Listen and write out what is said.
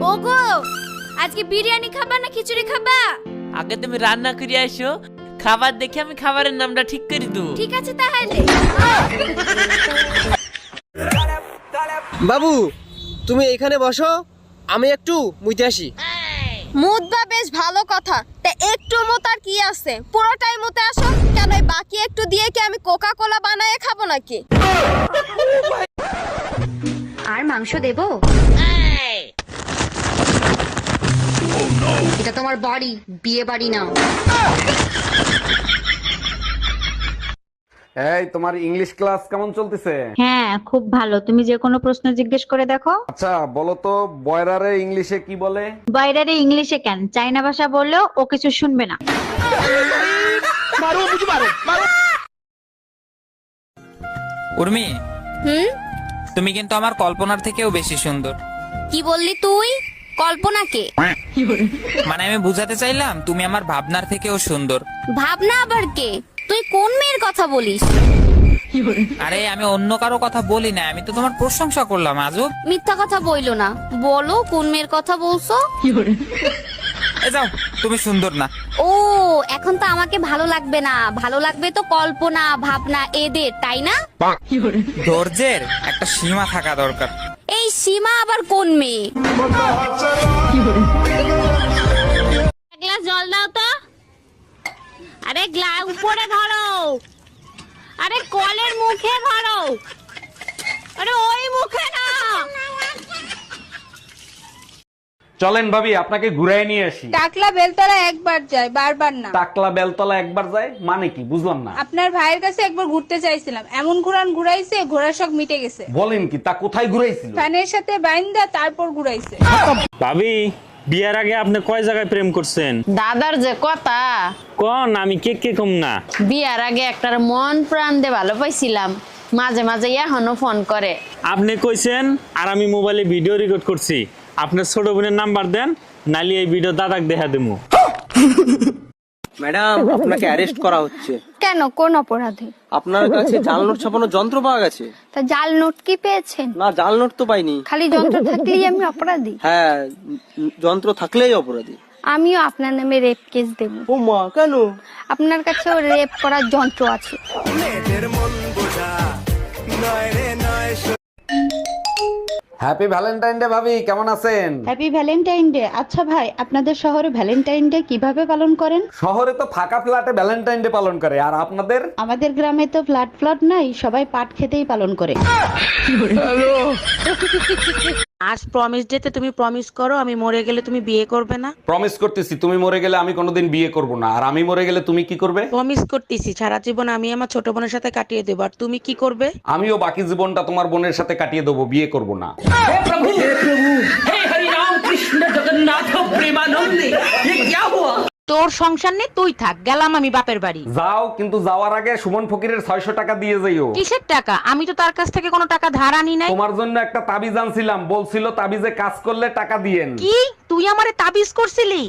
ওগো, আজকে বিরিয়ানি খাবা না খিচুড়ি খাবা? আগে তুমি রান্না করে আসো, খাবার দেখে আমি খাবারের নামটা ঠিক করে দেবো। ঠিক আছে তাহলে। বাবু তুমি এখানে বসো, আমি একটু মুইতে আসি। মুতবা বেশ ভালো কথা, তা একটু মুত আর কি আছে, পুরোটাই মুতে আসো। কেন এই বাকি একটু দিয়ে কি আমি কোকা কোলা বানায় খাবো নাকি? আর মাংস দেবো? এটা তোমার বাড়ি, বিয়ে বাড়ি না। এই তোমার ইংলিশ ক্লাস কেমন চলতেছে? হ্যাঁ খুব ভালো, তুমি যে কোনো প্রশ্ন জিজ্ঞেস করে দেখো। আচ্ছা বলো তো, বয়রারে ইংলিশে কি বলে? বাইরে ইংলিশে কেন, চাইনা ভাষা বললেও ও কিছু শুনবে না। উর্মি, হুম, তুমি কিন্তু আমার কল্পনার থেকেও বেশি সুন্দর। কি বললি তুই? কল্পনাকে? মানে আমি বুঝাতে চাইলাম তুমি আমার ভাবনার থেকেও সুন্দর। ভাবনা আবার কে? তুই কোন মেয়ের কথা বলিস? আরে আমি অন্য কারো কথা বলি না, আমি তো তোমার প্রশংসা করলাম। আজব মিথ্যা কথা বইলো না, বলো কোন মেয়ের কথা বলছো? এ যাও, তুমি সুন্দর না। ও, এখন তো আমাকে ভালো লাগবে না, ভালো লাগবে তো কল্পনা ভাবনা এদের, তাই না? ধৈর্যের একটা সীমা থাকা দরকার। এই সীমা আবার কোন মেয়ে? এক গ্লাস জল দাও তো। আরে গ্লাস উপরে ধরো, আরে কলের মুখে ধরো, আরে ওই মুখে না। চলেন ভাবি আপনাকে ঘুরাই নিয়ে আসি। টাকলা বেলতলা একবার যায়, বারবার না। টাকলা বেলতলা একবার যায় মানে কি বুঝলাম না। আপনার ভাইয়ের কাছে একবার ঘুরতে চাইছিলাম, এমন ঘুরাইছে ঘোড়ার শখ মিটে গেছে। বলেন কি, তা কোথায় ঘুরাইছিল? ফ্যানের সাথে বাইন্দা তারপর ঘুরাইছে। ভাবি, বিয়ার আগে আপনি কয় জায়গায় প্রেম করছেন? দাদার যে কথা কোন, আমি কে কম না। বিয়ার আগে একটার মন প্রাণ দিয়ে ভালো পাইছিলাম, মাঝে মাঝে এখনো ফোন করে। আপনি কইছেন আর আমি মোবাইলে ভিডিও রেকর্ড করছি। আপনার ছোট বোনের নাম্বার দেন, নালি এই ভিডিও দাদাকে দেখা দেবো। ম্যাডাম আপনাকে অ্যারেস্ট করা হচ্ছে। কেন, কোন অপরাধে? আপনার কাছে জাল নোট ছাপানোর যন্ত্র পাওয়া গেছে। তা জাল নোট কি পেয়েছেন? না, জাল নোট তো পাইনি। খালি যন্ত্র থাকলেই আমি অপরাধী? হ্যাঁ, যন্ত্র থাকলেই অপরাধী। আমিও আপনার নামে রেপ কেস দেব। ও মা, কেন? আপনার কাছেও রেপ করার যন্ত্র আছে। হ্যাপি ভ্যালেন্টাইন ডে ভাবি, কেমন আছেন? Happy Valentine day. আচ্ছা ভাই, আপনাদের শহরে ভ্যালেন্টাইন ডে কিভাবে পালন করেন? শহরে তো ফাঁকা ফ্ল্যাটে ভ্যালেন্টাইন ডে পালন করে, আর আপনাদের? আমাদের গ্রামে তো ফ্ল্যাট নাই, সবাই পাট খেতেই পালন করে। আজ প্রমিস ডেতে তুমি প্রমিস করো আমি মরে গেলে তুমি বিয়ে করবে না। প্রমিস করতেছি, তুমি মরে গেলে আমি কোনোদিন বিয়ে করব না। আর আমি মরে গেলে তুমি কি করবে? প্রমিস করতেছি সারা জীবন আমি আমার ছোট বোনের সাথে কাটিয়ে দেবো, আর তুমি কি করবে? আমিও বাকি জীবনটা তোমার বোনের সাথে কাটিয়ে দেবো, বিয়ে করব না। তোর সংসার নেই, তুই থাক, গেলাম আমি বাপের বাড়ি। যাও, কিন্তু যাওয়ার আগে সুমন ফকিরের 600 টাকা দিয়ে যাইও। কিসের টাকা? আমি তো তার কাছ থেকে কোনো টাকা ধার আনি নাই। তোমার জন্য একটা তাবিজ আনছিলাম, বলছিল তাবিজে কাজ করলে টাকা দিয়েন। কি তুই আমারে তাবিজ করছিলি?